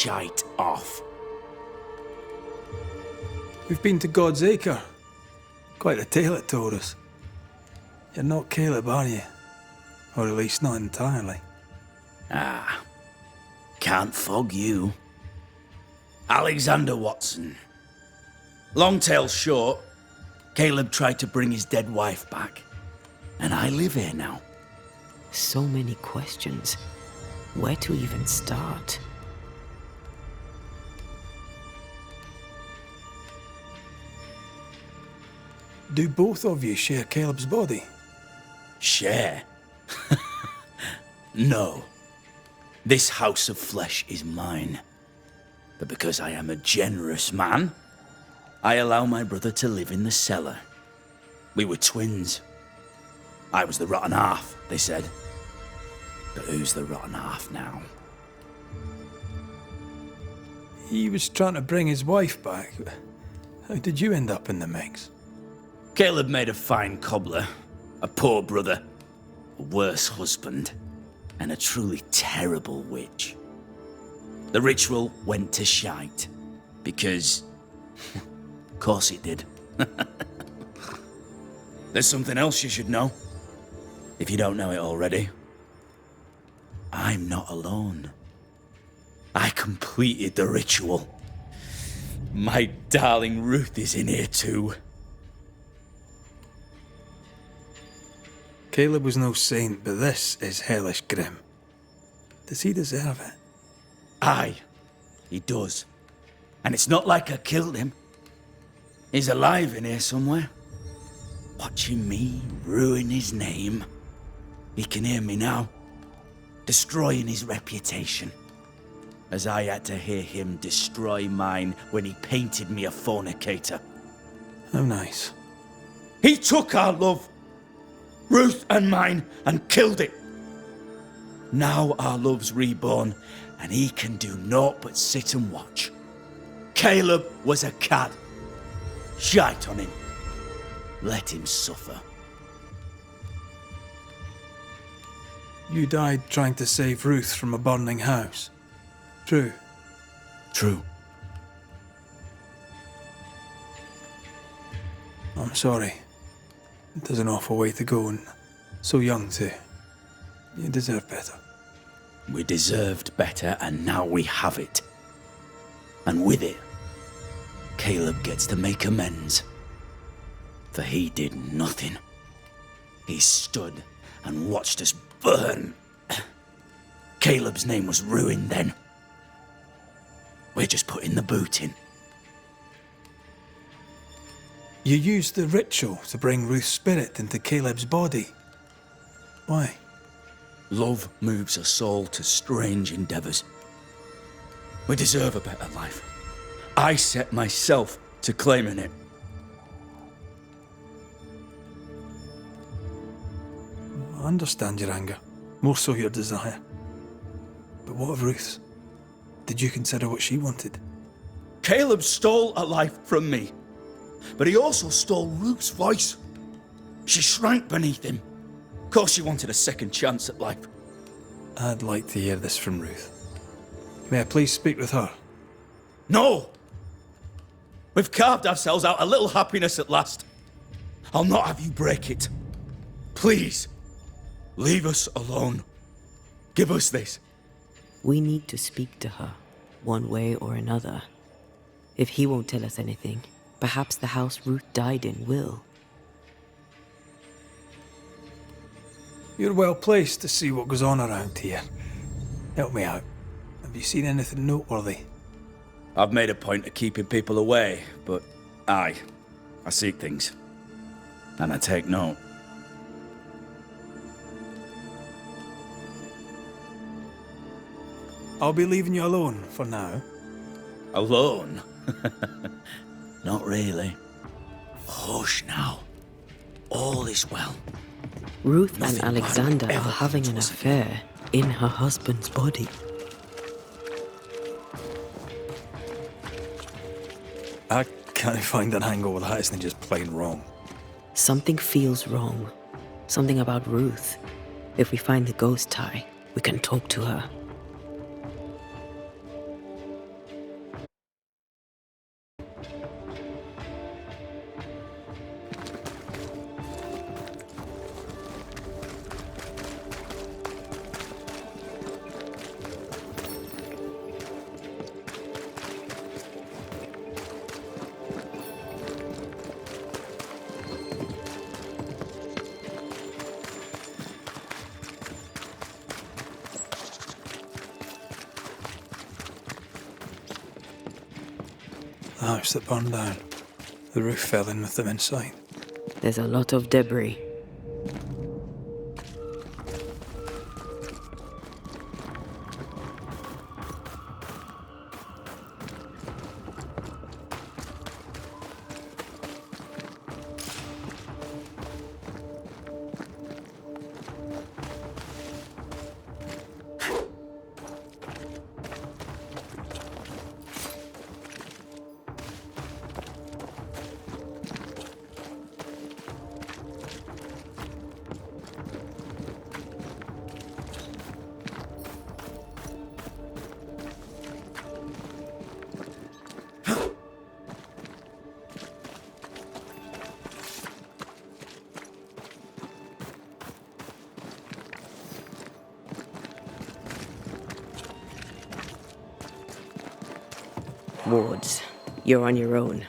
shite off. We've been to God's Acre. Quite a tale it told us. You're not Caleb, are you? Or at least not entirely. Ah, can't fog you. Alexander Watson. Long tale short, Caleb tried to bring his dead wife back. And I live here now. So many questions. Where to even start? Do both of you share Caleb's body? Share? No. This house of flesh is mine. But because I am a generous man, I allow my brother to live in the cellar. We were twins. I was the rotten half, they said. But who's the rotten half now? He was trying to bring his wife back. How did you end up in the mix? Caleb made a fine cobbler, a poor brother, a worse husband, and a truly terrible witch. The ritual went to shite, because... of course it did. There's something else you should know, if you don't know it already. I'm not alone. I completed the ritual. My darling Ruth is in here too. Caleb was no saint, but this is hellish grim. Does he deserve it? Aye, he does. And it's not like I killed him. He's alive in here somewhere. Watching me ruin his name. He can hear me now. Destroying his reputation. As I had to hear him destroy mine when he painted me a fornicator. How nice. He took our love, Ruth and mine, and killed it. Now our love's reborn, and he can do naught but sit and watch. Caleb was a cad. Shite on him. Let him suffer. You died trying to save Ruth from a burning house. True. True. I'm sorry. It was an awful way to go, and so young too. You deserve better. We deserved better, and now we have it. And with it, Caleb gets to make amends. For he did nothing. He stood and watched us burn. Caleb's name was ruined then. We're just putting the boot in. You used the ritual to bring Ruth's spirit into Caleb's body. Why? Love moves a soul to strange endeavors. We deserve a better life. I set myself to claiming it. I understand your anger, more so your desire. But what of Ruth's? Did you consider what she wanted? Caleb stole a life from me, but he also stole Ruth's voice. She shrank beneath him. Of course she wanted a second chance at life. I'd like to hear this from Ruth. May I please speak with her? No! We've carved ourselves out a little happiness at last. I'll not have you break it. Please, leave us alone. Give us this. We need to speak to her, one way or another. If he won't tell us anything, perhaps the house Ruth died in will. You're well placed to see what goes on around here. Help me out. Have you seen anything noteworthy? I've made a point of keeping people away, but I seek things. And I take note. I'll be leaving you alone for now. Alone? Not really. Hush now. All is well. Ruth Nothing and Alexander bad are ever having an happened to us affair in her husband's body. I can't find an angle where that isn't just plain wrong. Something feels wrong. Something about Ruth. If we find the ghost tie, we can talk to her. house that burned down. The roof fell in with them inside. There's a lot of debris. Wards, you're on your own.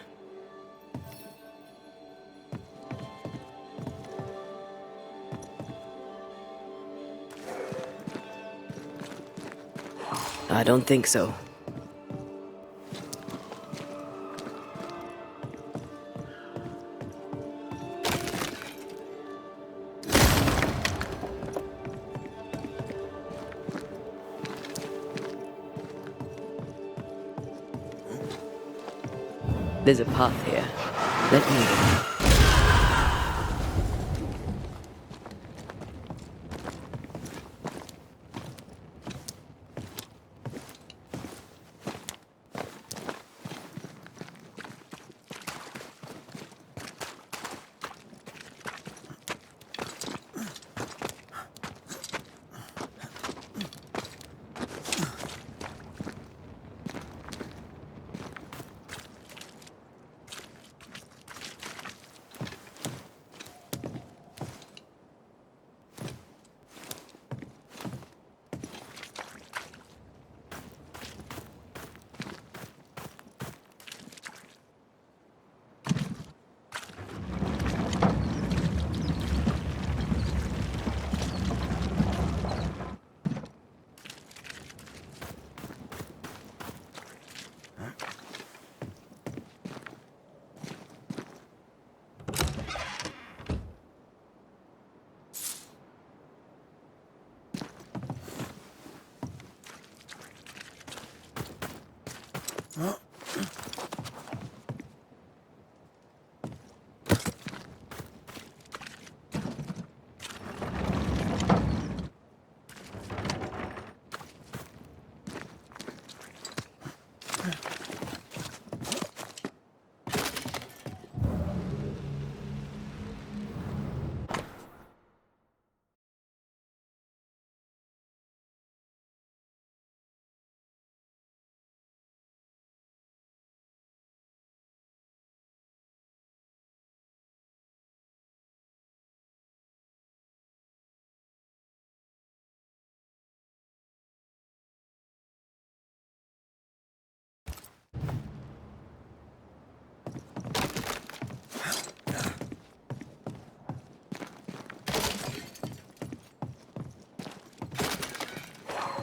I don't think so. There's a path here. Let me in.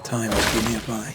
Time must be nearby.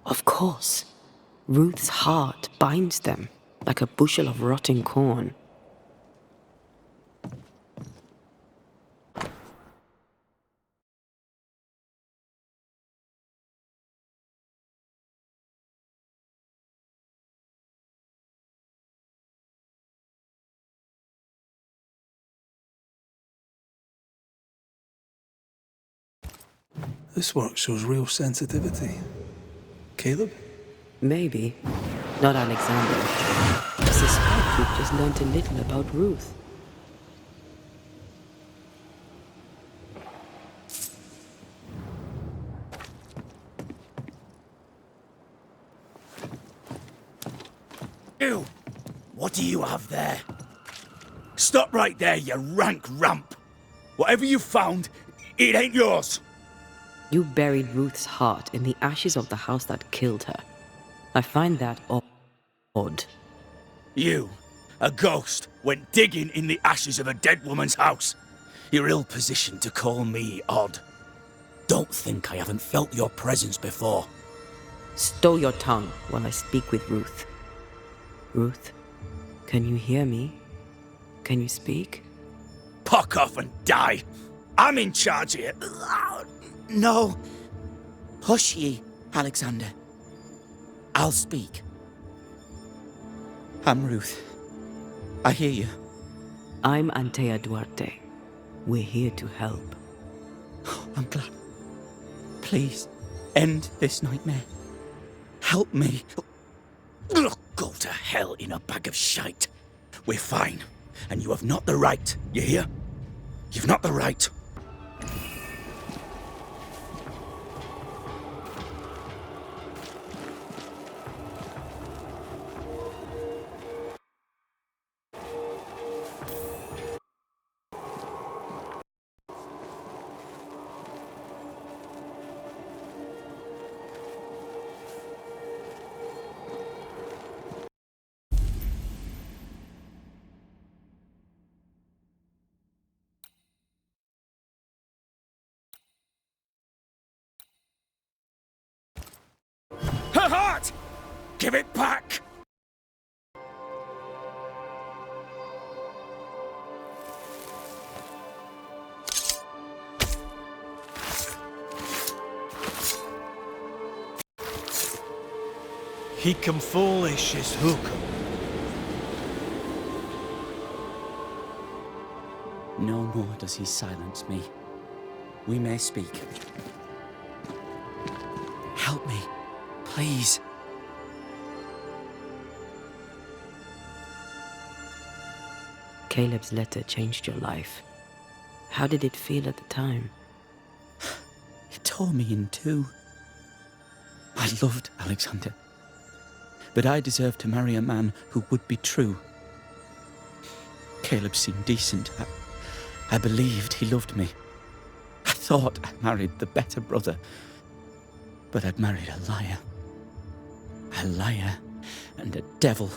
Of course. Ruth's heart binds them like a bushel of rotting corn. This work shows real sensitivity. Caleb? Maybe. Not Alexander. I suspect we've just learned a little about Ruth. Ew! What do you have there? Stop right there, you rank ramp! Whatever you found, it ain't yours! You buried Ruth's heart in the ashes of the house that killed her. I find that odd. You, a ghost, went digging in the ashes of a dead woman's house. You're ill-positioned to call me odd. Don't think I haven't felt your presence before. Stow your tongue while I speak with Ruth. Ruth, can you hear me? Can you speak? Puck off and die! I'm in charge here. No. Hush ye, Alexander. I'll speak. I'm Ruth. I hear you. I'm Antea Duarte. We're here to help. I'm glad. Please, end this nightmare. Help me. Go to hell in a bag of shite. We're fine, and you have not the right, you hear? You've not the right. Her heart! Give it back! He come foolish is hook. No more does he silence me. We may speak. Help me, please. Caleb's letter changed your life. How did it feel at the time? It tore me in two. I loved Alexander, but I deserved to marry a man who would be true. Caleb seemed decent. I believed he loved me. I thought I married the better brother, but I'd married a liar. A liar and a devil.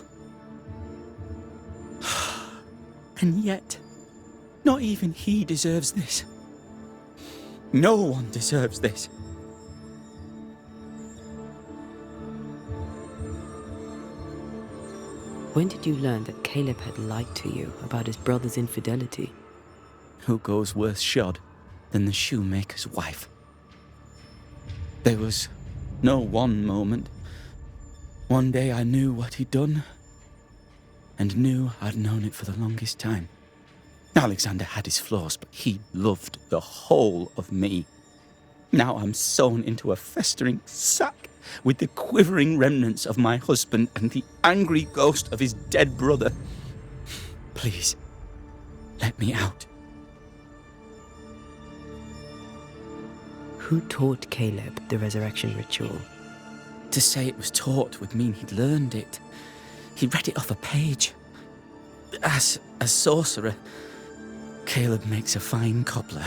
And yet, not even he deserves this. No one deserves this. When did you learn that Caleb had lied to you about his brother's infidelity? Who goes worse shod than the shoemaker's wife? There was no one moment. One day I knew what he'd done, and knew I'd known it for the longest time. Alexander had his flaws, but he loved the whole of me. Now I'm sewn into a festering sack with the quivering remnants of my husband and the angry ghost of his dead brother. Please, let me out. Who taught Caleb the resurrection ritual? To say it was taught would mean he'd learned it. He read it off a page. As a sorcerer, Caleb makes a fine cobbler.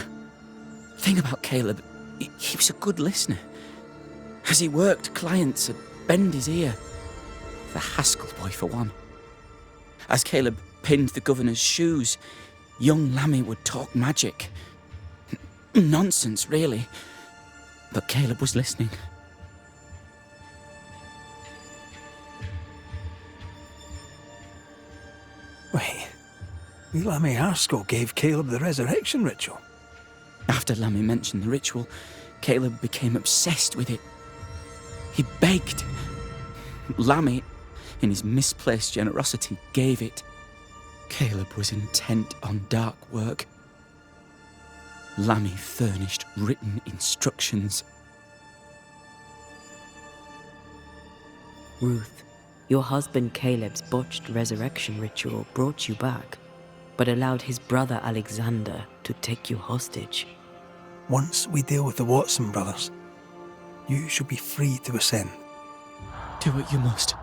The thing about Caleb, he was a good listener. As he worked, clients would bend his ear. The Haskell boy, for one. As Caleb pinned the governor's shoes, young Lammy would talk magic. Nonsense, really. But Caleb was listening. Wait, Lammy Haskell gave Caleb the resurrection ritual. After Lammy mentioned the ritual, Caleb became obsessed with it. He begged. Lammy, in his misplaced generosity, gave it. Caleb was intent on dark work. Lammy furnished written instructions. Ruth, your husband Caleb's botched resurrection ritual brought you back, but allowed his brother Alexander to take you hostage. Once we deal with the Watson brothers, you shall be free to ascend. Do what you must.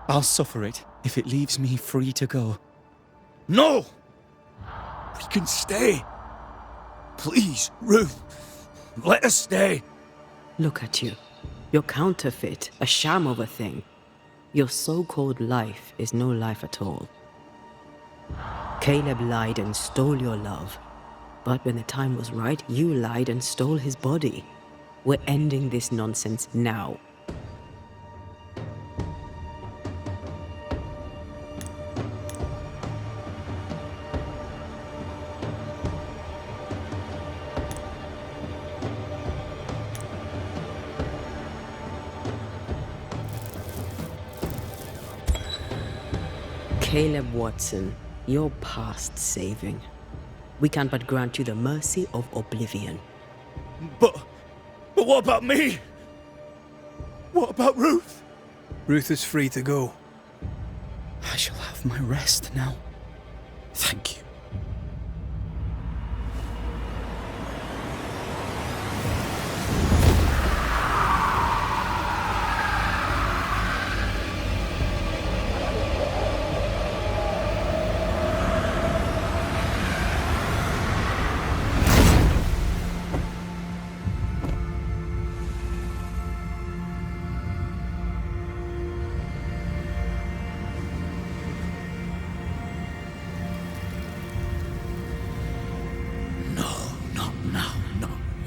I'll suffer it if it leaves me free to go. No! We can stay. Please, Ruth. Let us stay. Look at you. You're counterfeit, a sham of a thing. Your so-called life is no life at all. Caleb lied and stole your love. But when the time was right, you lied and stole his body. We're ending this nonsense now. Caleb Watson, you're past saving. We can but grant you the mercy of oblivion. But what about me? What about Ruth? Ruth is free to go. I shall have my rest now. Thank you.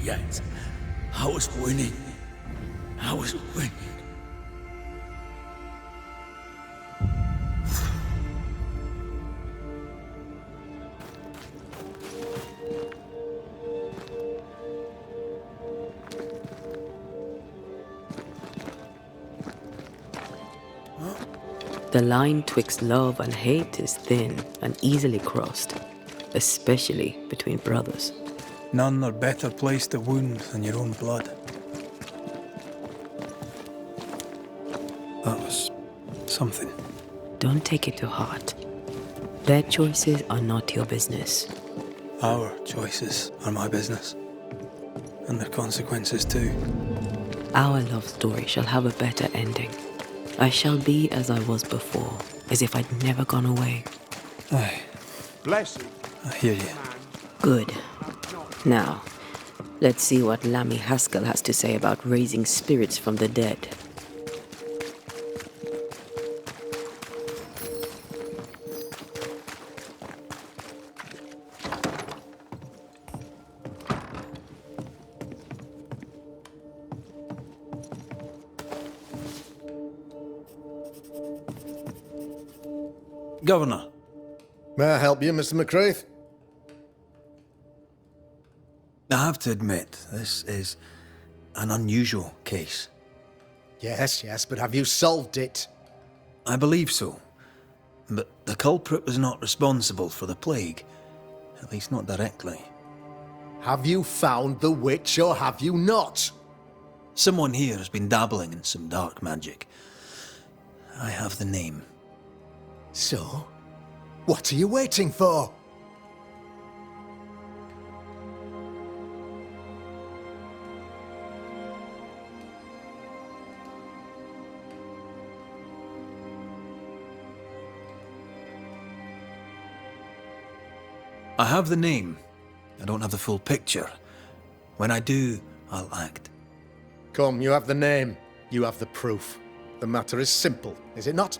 Yet. I was winning. I was winning. The line twixt love and hate is thin and easily crossed, especially between brothers. None are better placed to wound than your own blood. That was something. Don't take it to heart. Their choices are not your business. Our choices are my business. And their consequences too. Our love story shall have a better ending. I shall be as I was before, as if I'd never gone away. Aye. Bless you. I hear you. Good. Now, let's see what Lammy Haskell has to say about raising spirits from the dead. Governor. May I help you, Mr. McCraith? I have to admit, this is an unusual case. Yes, but have you solved it? I believe so. But the culprit was not responsible for the plague. At least not directly. Have you found the witch or have you not? Someone here has been dabbling in some dark magic. I have the name. So, what are you waiting for? I have the name. I don't have the full picture. When I do, I'll act. Come, you have the name. You have the proof. The matter is simple, is it not?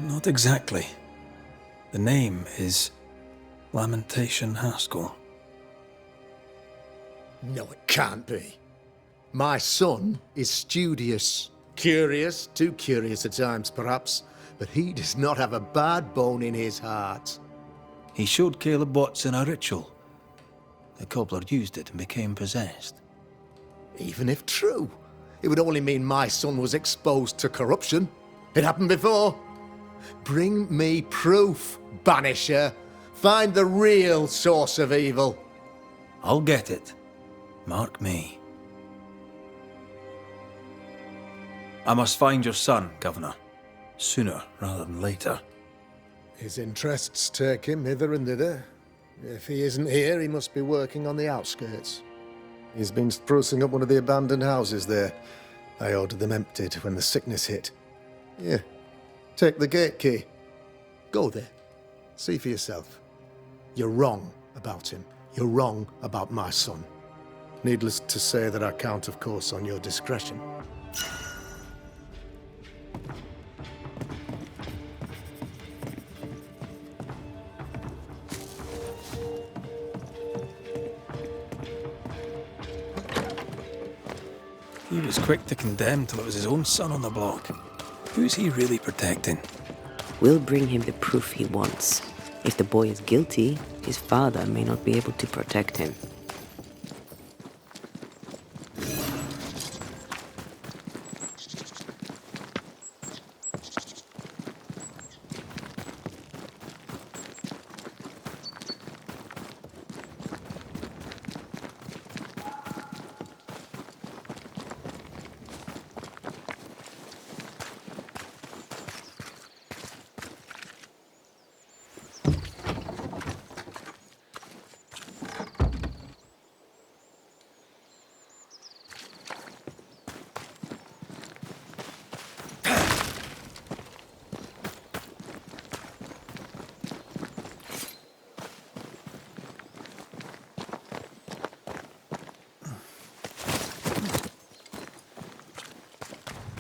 Not exactly. The name is Lamentation Haskell. No, it can't be. My son is studious. Curious, too curious at times, perhaps. But he does not have a bad bone in his heart. He showed Caleb Watson a ritual. The cobbler used it and became possessed. Even if true, it would only mean my son was exposed to corruption. It happened before. Bring me proof, Banisher. Find the real source of evil. I'll get it. Mark me. I must find your son, Governor. Sooner rather than later. His interests take him hither and thither. If he isn't here, he must be working on the outskirts. He's been sprucing up one of the abandoned houses there. I ordered them emptied when the sickness hit. Yeah, Take the gate key. Go there. See for yourself. You're wrong about him. You're wrong about my son. Needless to say that I count, of course, on your discretion. He was quick to condemn till it was his own son on the block. Who's he really protecting? We'll bring him the proof he wants. If the boy is guilty, his father may not be able to protect him.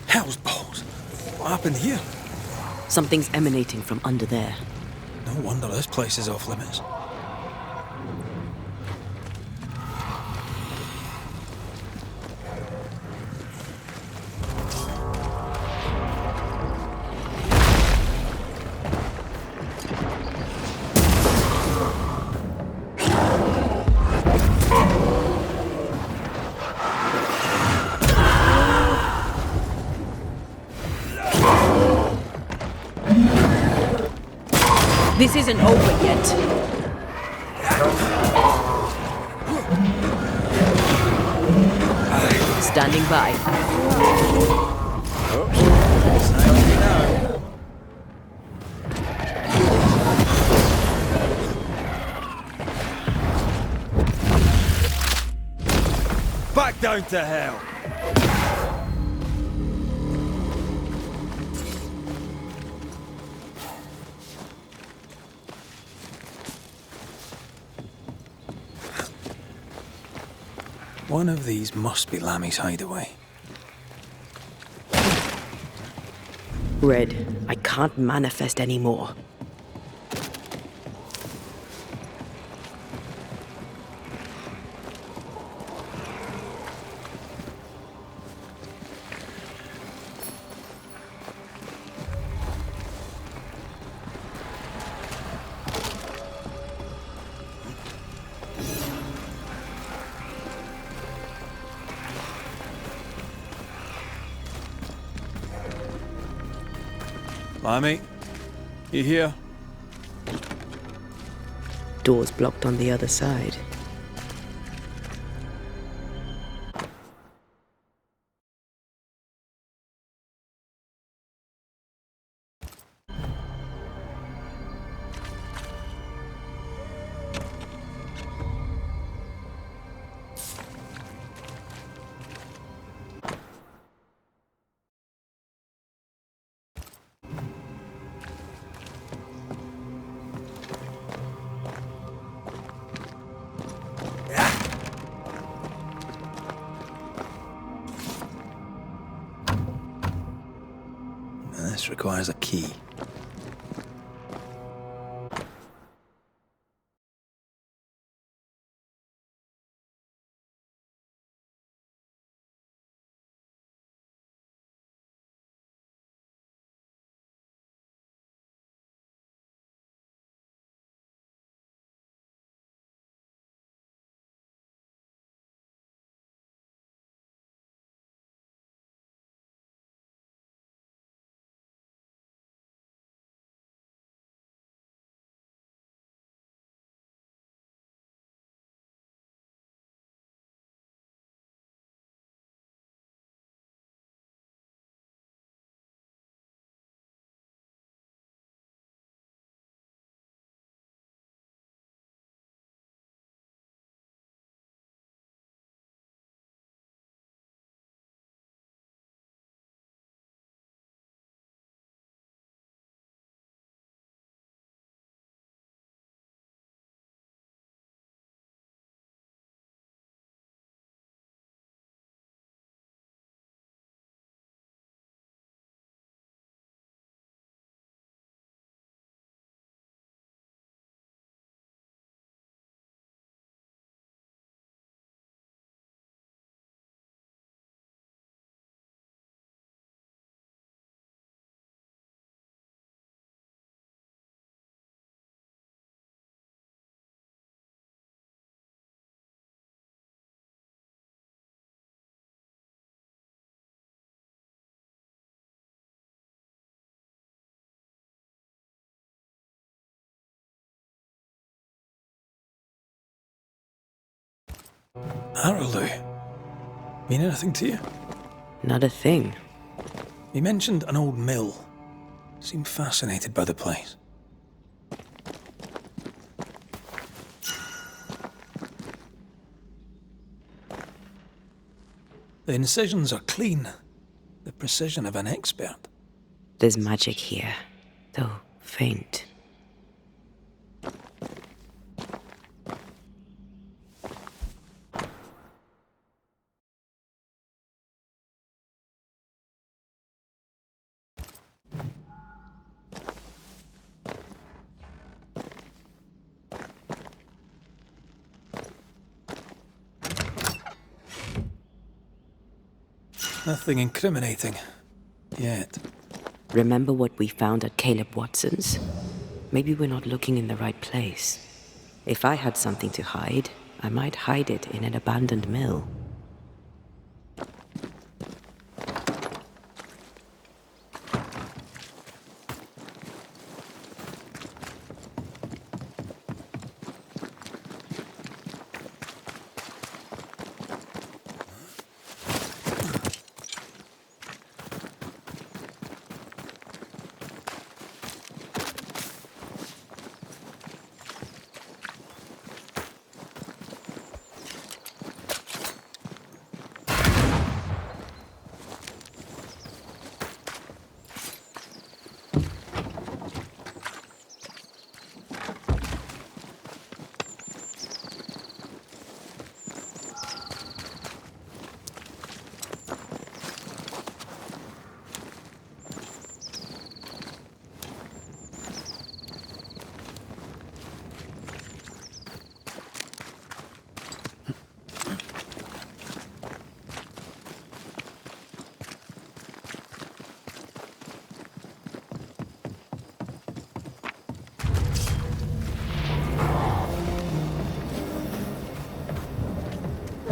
Hell's balls! What happened here? Something's emanating from under there. No wonder this place is off limits. This isn't over yet. Standing by. Back down to hell! One of these must be Lammy's hideaway. Red, I can't manifest anymore. Lammy, you here? Door's blocked on the other side. This requires a key. Araloo. Mean anything to you? Not a thing. He mentioned an old mill. Seemed fascinated by the place. The incisions are clean. The precision of an expert. There's magic here, though faint. Nothing incriminating. Yet. Remember what we found at Caleb Watson's? Maybe we're not looking in the right place. If I had something to hide, I might hide it in an abandoned mill.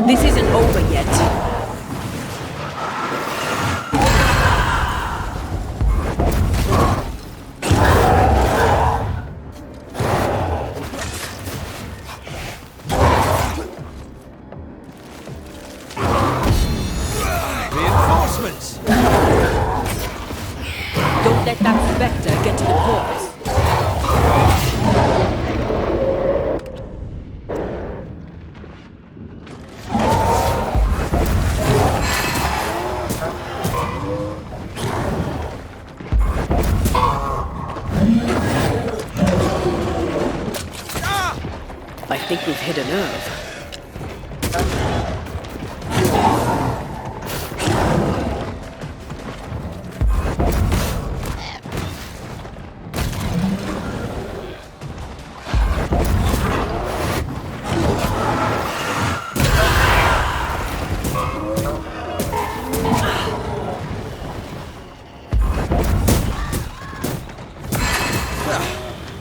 This isn't over yet. Reinforcements! Don't let that spectre get to the corpse. I think we've hit a nerve.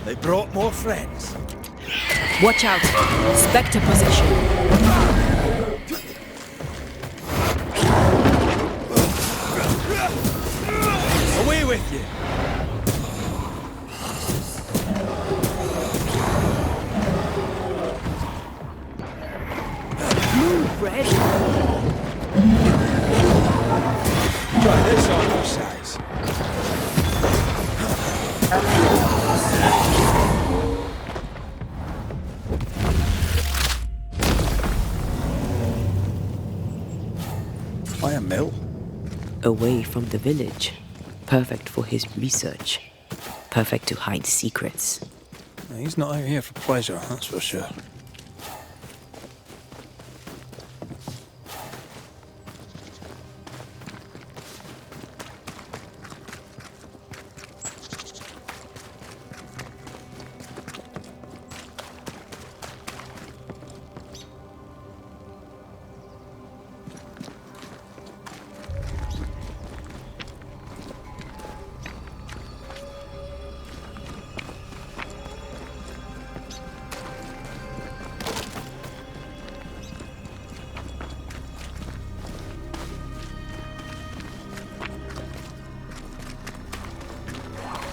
They brought more friends. Watch out! Spectre possession. Away with you! Move, Red! Try this on your size. Why a mill? Away from the village. Perfect for his research. Perfect to hide secrets. He's not out here for pleasure, that's for sure.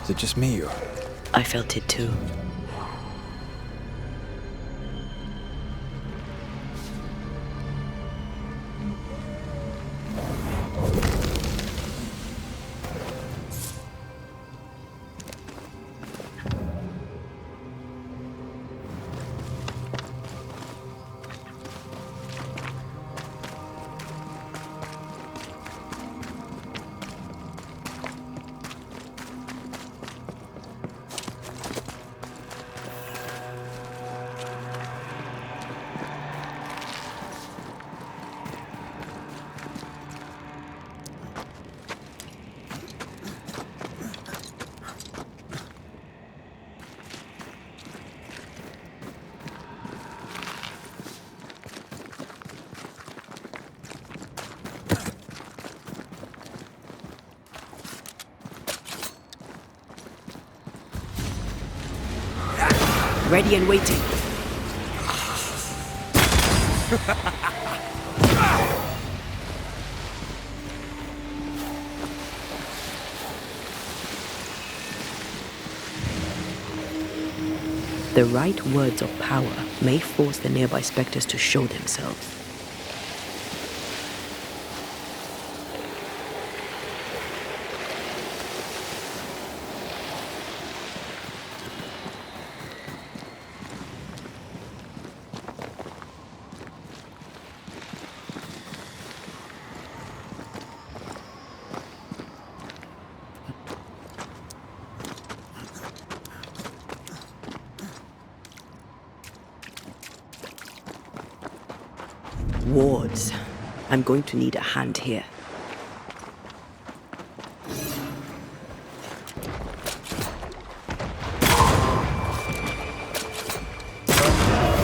Is it just me, or...? I felt it too. It Ready and waiting. The right words of power may force the nearby specters to show themselves. Wards. I'm going to need a hand here.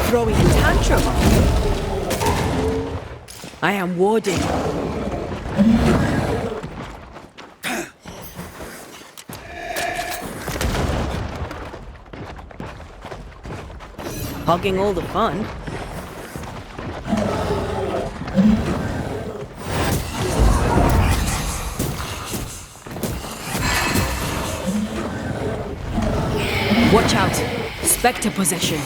Throwing a tantrum. I am warding. Hogging all the fun. Watch out! Spectre possession.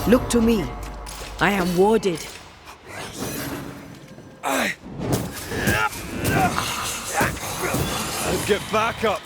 Look to me. I am warded. Get back up!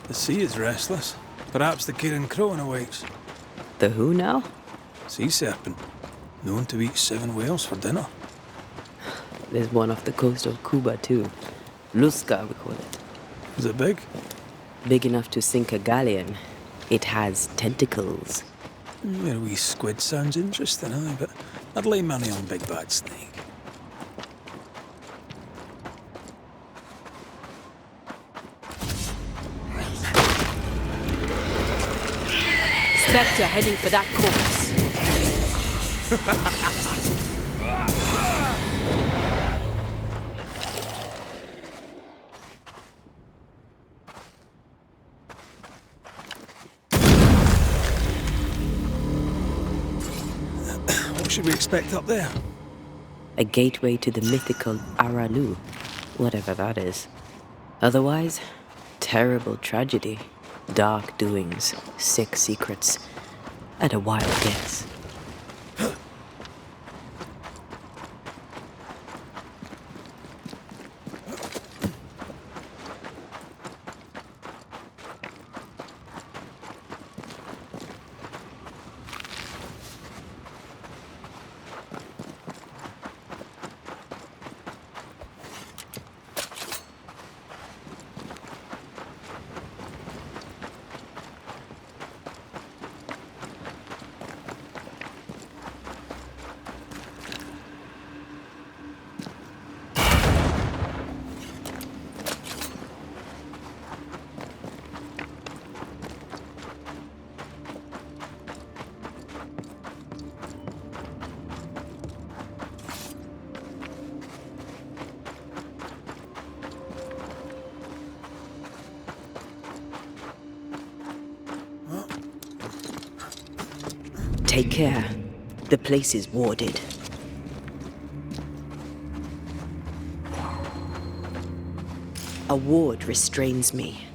The sea is restless. Perhaps the Kirin Crone awakes. The who now? Sea serpent, known to eat 7 whales for dinner. There's one off the coast of Cuba too. Lusca, we call it. Is it big? Big enough to sink a galleon. It has tentacles. Your wee squid sounds interesting, aye, but I'd lay money on big bad snake. Spectre heading for that corpse. What should we expect up there? A gateway to the mythical Aralu, whatever that is. Otherwise, terrible tragedy, dark doings, sick secrets, and a wild guess. Take care. The place is warded. A ward restrains me.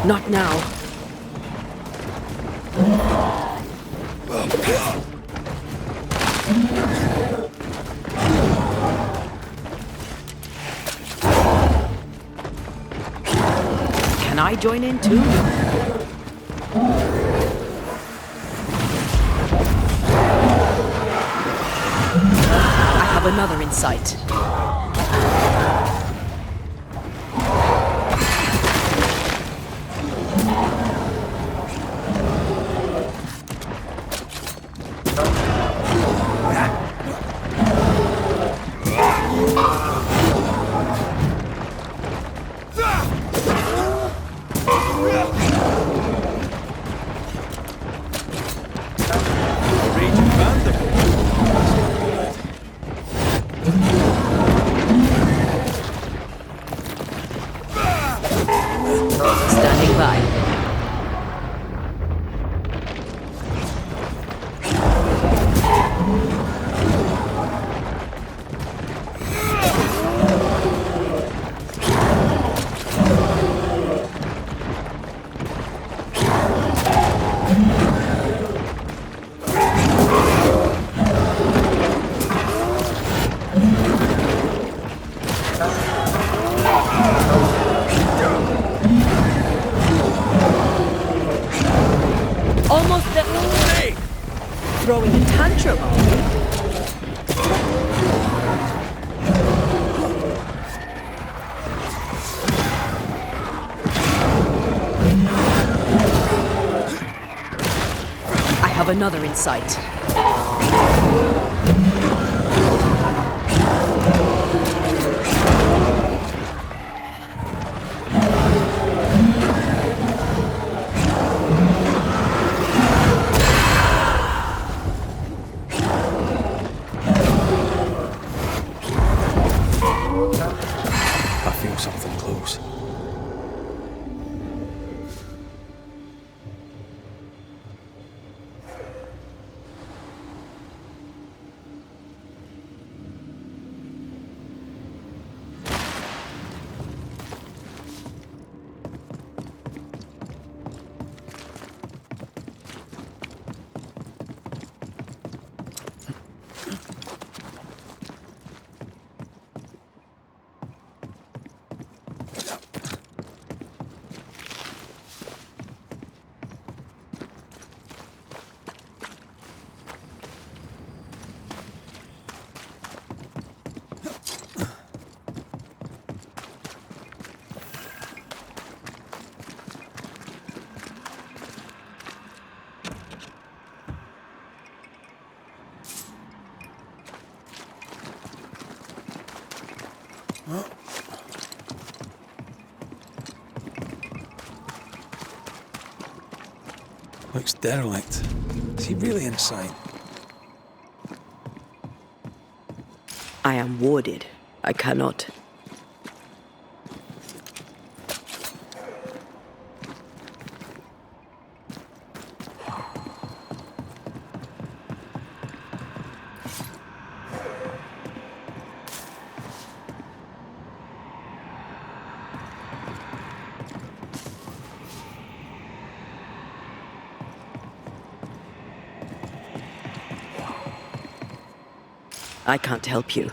Not now. Can I join in too? I have another in sight. Standing by. Almost there. Hey! Throwing a tantrum on me. I have another in sight. I feel something close. Looks derelict. Is he really inside? I am warded. I cannot. I can't help you.